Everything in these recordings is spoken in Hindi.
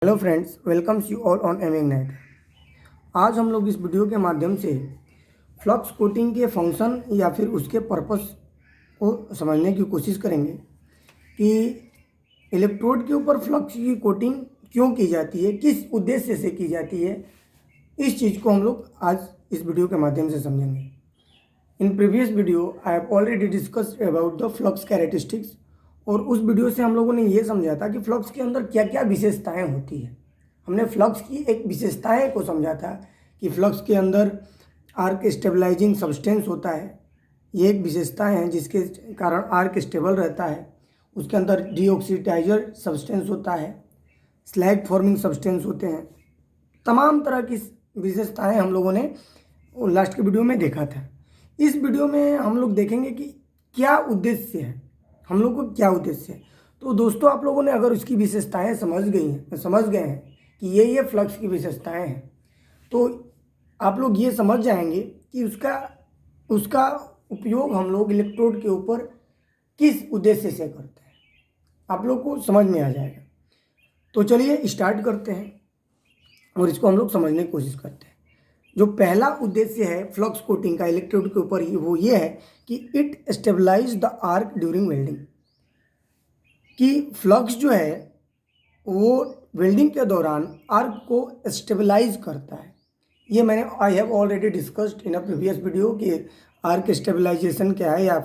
Hello friends, welcomes you all on M ignite. आज हम लोग इस वीडियो के माध्यम से फ्लक्स कोटिंग के फंक्शन या फिर उसके पर्पस को समझने की कोशिश करेंगे कि इलेक्ट्रोड के ऊपर फ्लक्स की कोटिंग क्यों की जाती है, किस उद्देश्य से की जाती है। इस चीज़ को हम लोग आज इस वीडियो के माध्यम से समझेंगे। In previous video I have already discussed about the flux characteristics, और उस वीडियो से हम लोगों ने ये समझा था कि फ्लक्स के अंदर क्या क्या विशेषताएं होती है। हमने फ्लक्स की एक विशेषताएं को समझा था कि फ्लक्स के अंदर आर्क स्टेबलाइजिंग सब्सटेंस होता है। ये एक विशेषता है जिसके कारण आर्क स्टेबल रहता है। उसके अंदर डीऑक्सीडाइजर सब्सटेंस होता है, स्लैग फॉर्मिंग सब्सटेंस होते हैं। तमाम तरह की विशेषताएं हम लोगों ने लास्ट के वीडियो में देखा था। इस वीडियो में हम लोग देखेंगे कि क्या उद्देश्य है, हम लोग को क्या उद्देश्य है। तो दोस्तों, आप लोगों ने अगर उसकी विशेषताएं समझ गए हैं कि ये फ्लक्स की विशेषताएं हैं, तो आप लोग ये समझ जाएंगे कि उसका उपयोग हम लोग इलेक्ट्रोड के ऊपर किस उद्देश्य से करते हैं। आप लोग को समझ में आ जाएगा। तो चलिए स्टार्ट करते हैं और इसको हम लोग समझने की कोशिश करते हैं। जो पहला उद्देश्य है फ्लक्स कोटिंग का इलेक्ट्रोड के ऊपर, वो ये है कि it stabilize the arc during welding. कि फ्लक्स जो है वो वेल्डिंग के दौरान आर्क को स्टेबलाइज करता है। ये मैंने I have already discussed in a previous video कि आर्क स्टेबलाइजेशन क्या है या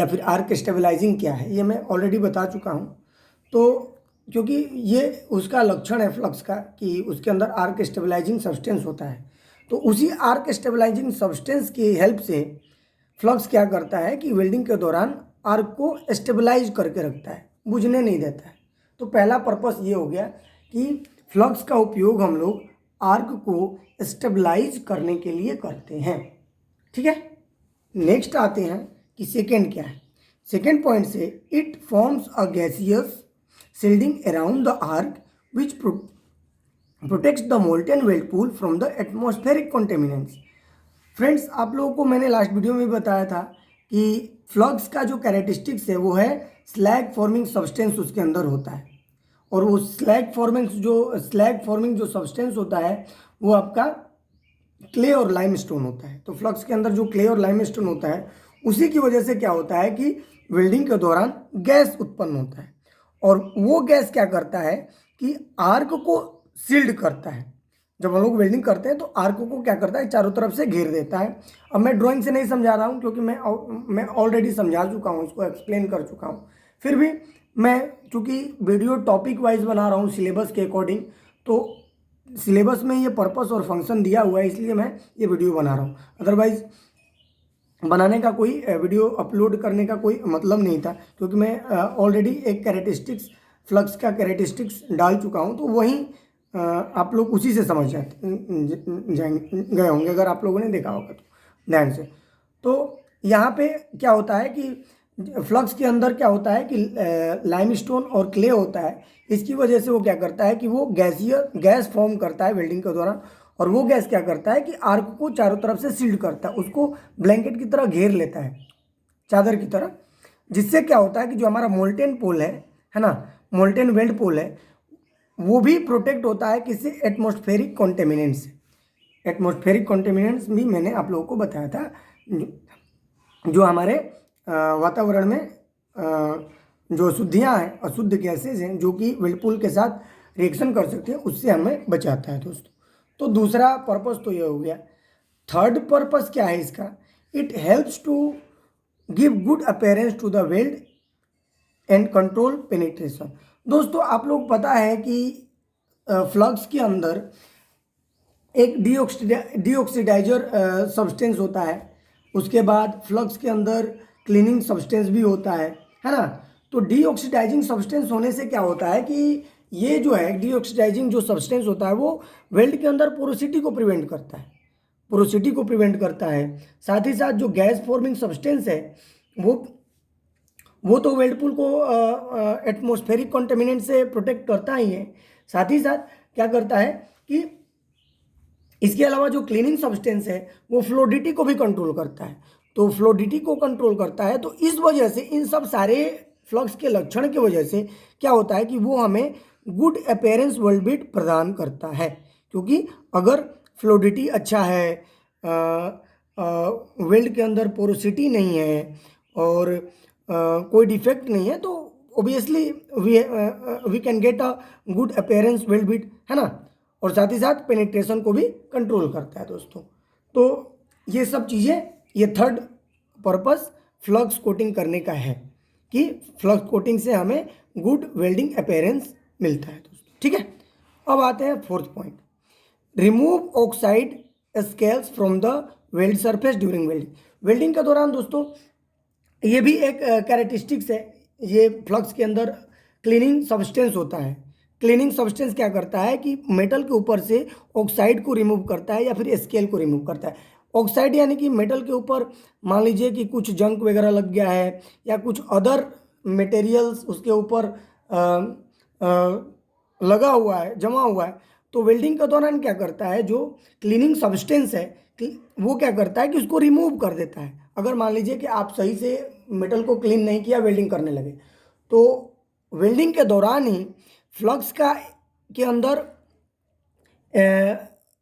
फिर आर्क स्टेबलाइजिंग क्या है, ये मैं ऑलरेडी बता चुका हूँ। तो क्योंकि ये उसका लक्षण है फ्लक्स का कि उसके अंदर आर्क स्टेबलाइजिंग सब्सटेंस होता है, तो उसी आर्क स्टेबलाइजिंग सब्सटेंस की हेल्प से फ्लक्स क्या करता है कि वेल्डिंग के दौरान आर्क को स्टेबलाइज करके रखता है, बुझने नहीं देता है। तो पहला पर्पस ये हो गया कि फ्लक्स का उपयोग हम लोग आर्क को स्टेबलाइज करने के लिए करते हैं। ठीक है, नेक्स्ट आते हैं कि सेकेंड क्या है। सेकेंड पॉइंट से it forms a gaseous shielding around the arc which protects the molten weld pool from the atmospheric contaminants। Friends, आप लोगों को मैंने लास्ट वीडियो में बताया था कि फ्लक्स का जो कैरेक्टरिस्टिक्स है वो है स्लैग फॉर्मिंग सब्सटेंस उसके अंदर होता है, और वो स्लैग फॉर्मिंग जो सब्सटेंस होता है वो आपका क्ले और लाइमस्टोन होता है। तो फ्लक्स के अंदर जो क्ले और लाइमस्टोन होता है उसी की वजह से क्या होता है कि वेल्डिंग के दौरान गैस उत्पन्न होता है, और वो गैस क्या करता है कि आर्क को सील्ड करता है। जब हम लोग वेल्डिंग करते हैं तो आर्क को क्या करता है, चारों तरफ से घेर देता है। अब मैं ड्राइंग से नहीं समझा रहा हूँ क्योंकि मैं ऑलरेडी समझा चुका हूँ, इसको एक्सप्लेन कर चुका हूँ। फिर भी मैं चूँकि वीडियो टॉपिक वाइज बना रहा हूँ सिलेबस के अकॉर्डिंग, तो सिलेबस में ये पर्पस और फंक्शन दिया हुआ है, इसलिए मैं ये वीडियो बना रहा हूँ। अदरवाइज बनाने का कोई वीडियो अपलोड करने का कोई मतलब नहीं था, क्योंकि मैं ऑलरेडी एक कैरेक्टरिस्टिक्स फ्लक्स का कैरेक्टरिस्टिक्स डाल चुका हूं, तो वहीं आप लोग उसी से समझ गए होंगे अगर आप लोगों ने देखा होगा तो ध्यान से। तो यहाँ पे क्या होता है कि फ्लक्स के अंदर क्या होता है कि लाइमस्टोन और क्ले होता है। इसकी वजह से वो क्या करता है कि वो गैस फॉर्म करता है वेल्डिंग के दौरान, और वो गैस क्या करता है कि आर्क को चारों तरफ से सील्ड करता है, उसको ब्लैंकेट की तरह घेर लेता है, चादर की तरह। जिससे क्या होता है कि जो हमारा मोल्टेन पोल है ना, मोल्टेन वेल्ड पोल है, वो भी प्रोटेक्ट होता है किससे, एटमॉस्फेरिक कॉन्टेमिनेंट से। एटमॉस्फेरिक कॉन्टेमिनेंट्स भी मैंने आप लोगों को बताया था, जो हमारे वातावरण में जो अशुद्धियाँ हैं, अशुद्ध गैसेज हैं जो कि वेल्ड पोल के साथ रिएक्शन कर सकते हैं, उससे हमें बचाता है दोस्तों। तो दूसरा पर्पस तो ये हो गया। थर्ड पर्पस क्या है इसका, it helps to give good appearance to the weld and control penetration. दोस्तों, आप लोग पता है कि फ्लक्स के अंदर एक डीऑक्सीडाइजर सब्सटेंस होता है, उसके बाद फ्लक्स के अंदर क्लीनिंग सब्सटेंस भी होता है ना। तो डीऑक्सीडाइजिंग सब्सटेंस होने से क्या होता है कि ये जो है डीऑक्सीडाइजिंग जो सब्सटेंस होता है वो वेल्ड के अंदर पोरोसिटी को प्रिवेंट करता है, साथ ही साथ जो गैस फॉर्मिंग सब्सटेंस है वो तो वेल्ड पूल को एटमॉस्फेरिक कॉन्टेमिनेंट से प्रोटेक्ट करता ही है। साथ ही साथ क्या करता है कि इसके अलावा जो क्लीनिंग सब्सटेंस है वो फ्लोडिटी को भी कंट्रोल करता है। तो फ्लोडिटी को कंट्रोल करता है, तो इस वजह से इन सब सारे फ्लक्स के लक्षण की वजह से क्या होता है कि वो हमें गुड अपीयरेंस वेल्बिट प्रदान करता है, क्योंकि अगर फ्लूइडिटी अच्छा है, वेल्ड के अंदर पोरोसिटी नहीं है और कोई डिफेक्ट नहीं है, तो obviously we can get a good appearance well built, है ना। और साथ ही साथ पेनिट्रेशन को भी कंट्रोल करता है दोस्तों। तो ये सब चीज़ें, ये थर्ड पर्पस फ्लक्स कोटिंग करने का है कि फ्लक्स कोटिंग से हमें गुड वेल्डिंग अपीयरेंस मिलता है दोस्तों, ठीक है। अब आते हैं fourth point, remove oxide scales from the weld surface during welding. Welding के दौरान दोस्तों ये भी एक कैरेक्टरिस्टिक्स है, ये फ्लक्स के अंदर क्लीनिंग सब्सटेंस होता है। क्लीनिंग सब्सटेंस क्या करता है कि मेटल के ऊपर से ऑक्साइड को रिमूव करता है या फिर स्केल को रिमूव करता है। ऑक्साइड यानी कि मेटल के ऊपर मान लीजिए कि कुछ जंक वगैरह लग गया है या कुछ अदर मटेरियल्स उसके ऊपर लगा हुआ है, जमा हुआ है, तो वेल्डिंग के दौरान क्या करता है, जो क्लीनिंग सब्सटेंस है वो क्या करता है कि उसको रिमूव कर देता है। अगर मान लीजिए कि आप सही से मेटल को क्लीन नहीं किया, वेल्डिंग करने लगे, तो वेल्डिंग के दौरान ही फ्लक्स का के अंदर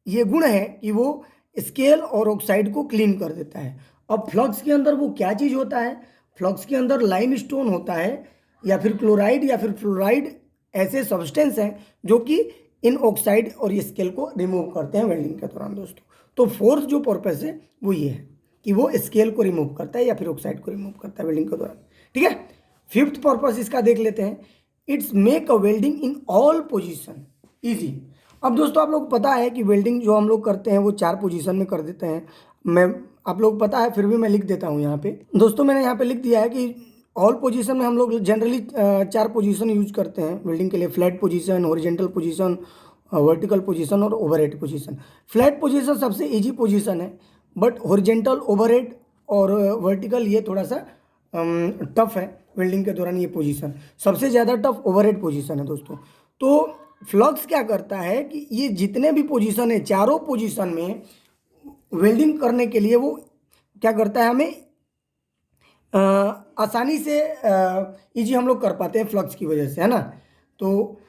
ये गुण है कि वो स्केल और ऑक्साइड को क्लीन कर देता है। अब फ्लक्स के अंदर वो क्या चीज़ होता है, फ्लक्स के अंदर लाइमस्टोन होता है या फिर क्लोराइड या फिर फ्लोराइड, ऐसे सब्सटेंस हैं जो कि इन ऑक्साइड और ये स्केल को रिमूव करते हैं वेल्डिंग के दौरान दोस्तों। तो फोर्थ जो पर्पस है वो ये है कि वो स्केल को रिमूव करता है या फिर ऑक्साइड को रिमूव करता है वेल्डिंग के दौरान, ठीक है। फिफ्थ पर्पस इसका देख लेते हैं, it's make a welding in all position easy. अब दोस्तों आप लोग पता है कि वेल्डिंग जो हम लोग करते हैं वो 4 पोजीशन में कर देते हैं। मैं आप लोग पता है, फिर भी मैं लिख देता हूँ यहाँ पे दोस्तों। मैंने यहाँ पे लिख दिया है कि ऑल पोजीशन में हम लोग जनरली 4 पोजीशन यूज करते हैं वेल्डिंग के लिए, flat position, horizontal position, vertical position और ओवरहेड पोजीशन। फ्लैट पोजीशन सबसे इजी पोजीशन है, बट हॉरिजॉन्टल, ओवरहेड और वर्टिकल ये थोड़ा सा टफ है वेल्डिंग के दौरान। ये पोजीशन सबसे ज़्यादा टफ ओवरहेड पोजीशन है दोस्तों। तो फ्लक्स क्या करता है कि ये जितने भी पोजीशन है, चारों पोजीशन में वेल्डिंग करने के लिए वो क्या करता है, हमें आसानी से इजी हम लोग कर पाते हैं फ्लक्स की वजह से, है ना। तो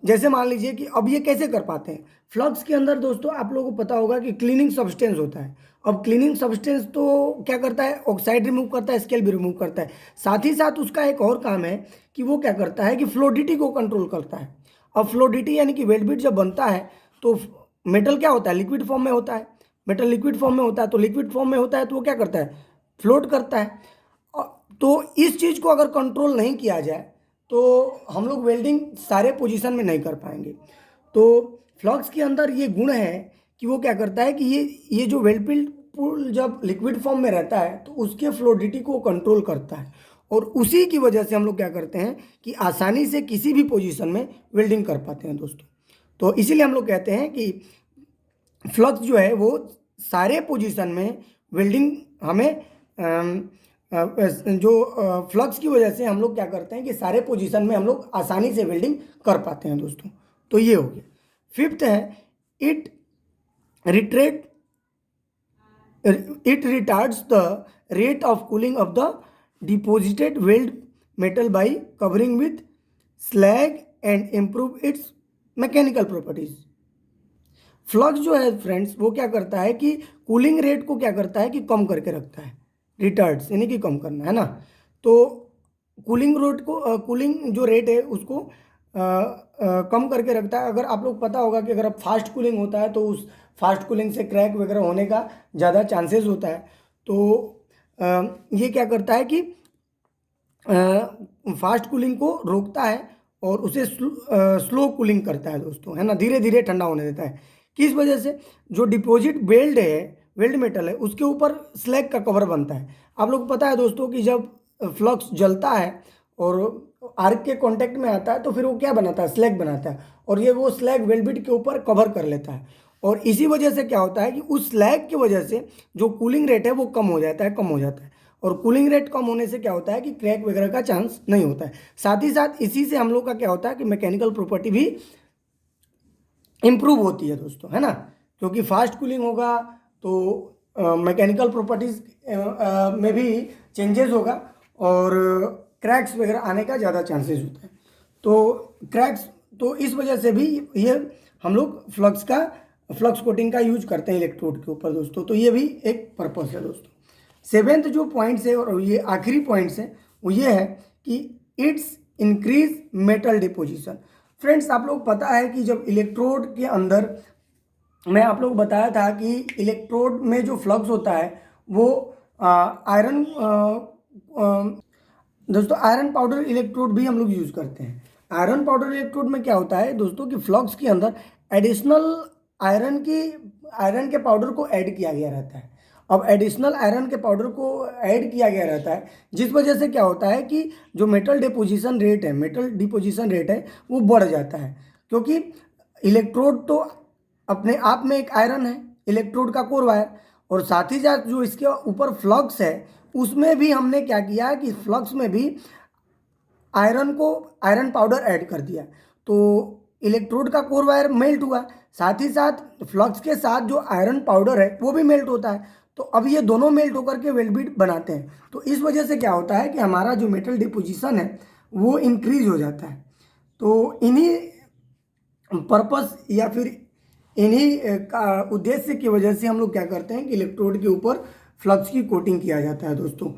जैसे मान लीजिए कि अब ये कैसे कर पाते हैं, फ्लक्स के अंदर दोस्तों आप लोगों को पता होगा कि क्लीनिंग सब्सटेंस होता है। अब क्लीनिंग सब्सटेंस तो क्या करता है, ऑक्साइड रिमूव करता है, स्केल भी रिमूव करता है। साथ ही साथ उसका एक और काम है कि वो क्या करता है कि फ्लूइडिटी को कंट्रोल करता है। अब फ्लूइडिटी यानी कि वेल्ड जब बनता है तो मेटल क्या होता है, लिक्विड फॉर्म में होता है। मेटल लिक्विड फॉर्म में होता है, तो लिक्विड फॉर्म में होता है तो वो क्या करता है, फ्लोट करता है। तो इस चीज़ को अगर कंट्रोल नहीं किया जाए तो हम लोग वेल्डिंग सारे पोजीशन में नहीं कर पाएंगे। तो फ्लक्स के अंदर ये गुण है कि वो क्या करता है कि ये जो वेल्डपिल जब लिक्विड फॉर्म में रहता है तो उसके फ्लूइडिटी को कंट्रोल करता है, और उसी की वजह से हम लोग क्या करते हैं कि आसानी से किसी भी पोजीशन में वेल्डिंग कर पाते हैं दोस्तों। तो इसीलिए हम लोग कहते हैं कि फ्लक्स जो है वो सारे पोजीशन में वेल्डिंग हमें जो फ्लक्स की वजह से हम लोग क्या करते हैं कि सारे पोजीशन में हम लोग आसानी से वेल्डिंग कर पाते हैं दोस्तों। तो ये हो गया। फिफ्थ है, it retreat it retards the rate of cooling of the deposited weld metal by covering with slag and improve it's mechanical properties. Flux जो है फ्रेंड्स वो क्या करता है कि कूलिंग रेट को क्या करता है कि कम करके रखता है, रिटार्ड्स यानी कि कम करना, है ना। तो कूलिंग रेट को कूलिंग जो रेट है उसको कम करके रखता है। अगर आप लोग पता होगा कि अगर अब फास्ट कूलिंग होता है तो उस फास्ट कूलिंग से क्रैक वगैरह होने का ज़्यादा चांसेस होता है। तो ये क्या करता है कि फास्ट कूलिंग को रोकता है और उसे स्लो कूलिंग करता है दोस्तों, है ना, धीरे धीरे ठंडा होने देता है। किस वजह से, जो डिपॉजिट वेल्ड है, वेल्ड मेटल है, उसके ऊपर स्लैग का कवर बनता है। आप लोग को पता है दोस्तों कि जब फ्लक्स जलता है और आर्क के कांटेक्ट में आता है तो फिर वो क्या बनाता है, स्लैग बनाता है, और ये वो स्लैग वेल्ड के ऊपर कवर कर लेता है। और इसी वजह से क्या होता है कि उस स्लैग की वजह से जो कूलिंग रेट है वो कम हो जाता है, कम हो जाता है। और कूलिंग रेट कम होने से क्या होता है कि क्रैक वगैरह का चांस नहीं होता है। साथ ही साथ इसी से हम लोग का क्या होता है कि मैकेनिकल प्रॉपर्टी भी इम्प्रूव होती है दोस्तों, है ना। क्योंकि फास्ट कूलिंग होगा तो मैकेनिकल प्रॉपर्टीज में भी चेंजेस होगा और क्रैक्स वगैरह आने का ज़्यादा चांसेस होता है। तो क्रैक्स तो इस वजह से भी ये हम लोग फ्लक्स कोटिंग का यूज करते हैं इलेक्ट्रोड के ऊपर दोस्तों। तो ये भी एक पर्पस है दोस्तों। सेवेंथ जो पॉइंट्स है और ये आखिरी पॉइंट्स है वो ये है कि it's increase metal deposition. Friends आप लोग पता है कि जब इलेक्ट्रोड के अंदर, मैं आप लोग बताया था कि इलेक्ट्रोड में जो फ्लक्स होता है वो आयरन, दोस्तों आयरन पाउडर इलेक्ट्रोड भी हम लोग यूज़ करते हैं। आयरन पाउडर इलेक्ट्रोड में क्या होता है दोस्तों कि फ्लक्स के अंदर एडिशनल आयरन के पाउडर को ऐड किया गया रहता है। अब एडिशनल आयरन के पाउडर को ऐड किया गया रहता है, जिस वजह से क्या होता है कि जो मेटल डिपोजिशन रेट है वो बढ़ जाता है। क्योंकि इलेक्ट्रोड तो अपने आप में एक आयरन है, इलेक्ट्रोड का कोर वायर, और साथ ही साथ जो इसके ऊपर फ्लक्स है उसमें भी हमने क्या किया कि फ्लक्स में भी आयरन पाउडर ऐड कर दिया। तो इलेक्ट्रोड का कोर वायर मेल्ट हुआ, साथ ही साथ फ्लक्स के साथ जो आयरन पाउडर है वो भी मेल्ट होता है। तो अब ये दोनों मेल्ट होकर के वेल्डेड बनाते हैं। तो इस वजह से क्या होता है कि हमारा जो मेटल डिपोजिशन है वो इंक्रीज हो जाता है। तो इन्हीं पर्पस या फिर इन्हीं का उद्देश्य की वजह से हम लोग क्या करते हैं कि इलेक्ट्रोड के ऊपर फ्लक्स की कोटिंग किया जाता है दोस्तों।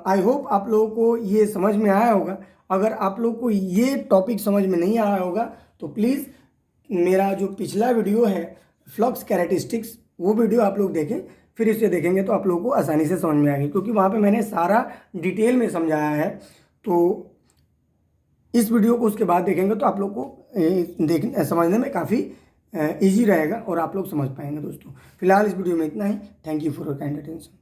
आई होप आप लोगों को ये समझ में आया होगा। अगर आप लोग को ये टॉपिक समझ में नहीं आया होगा तो प्लीज़ मेरा जो पिछला वीडियो है फ्लक्स कैरेक्टरिस्टिक्स, वो वीडियो आप लोग देखें, फिर इसे देखेंगे तो आप लोगों को आसानी से समझ में आएगी, क्योंकि वहाँ पे मैंने सारा डिटेल में समझाया है। तो इस वीडियो को उसके बाद देखेंगे तो आप लोग को समझने में काफ़ी ईजी रहेगा और आप लोग समझ पाएंगे दोस्तों। फिलहाल इस वीडियो में इतना ही। Thank you for your kind attention.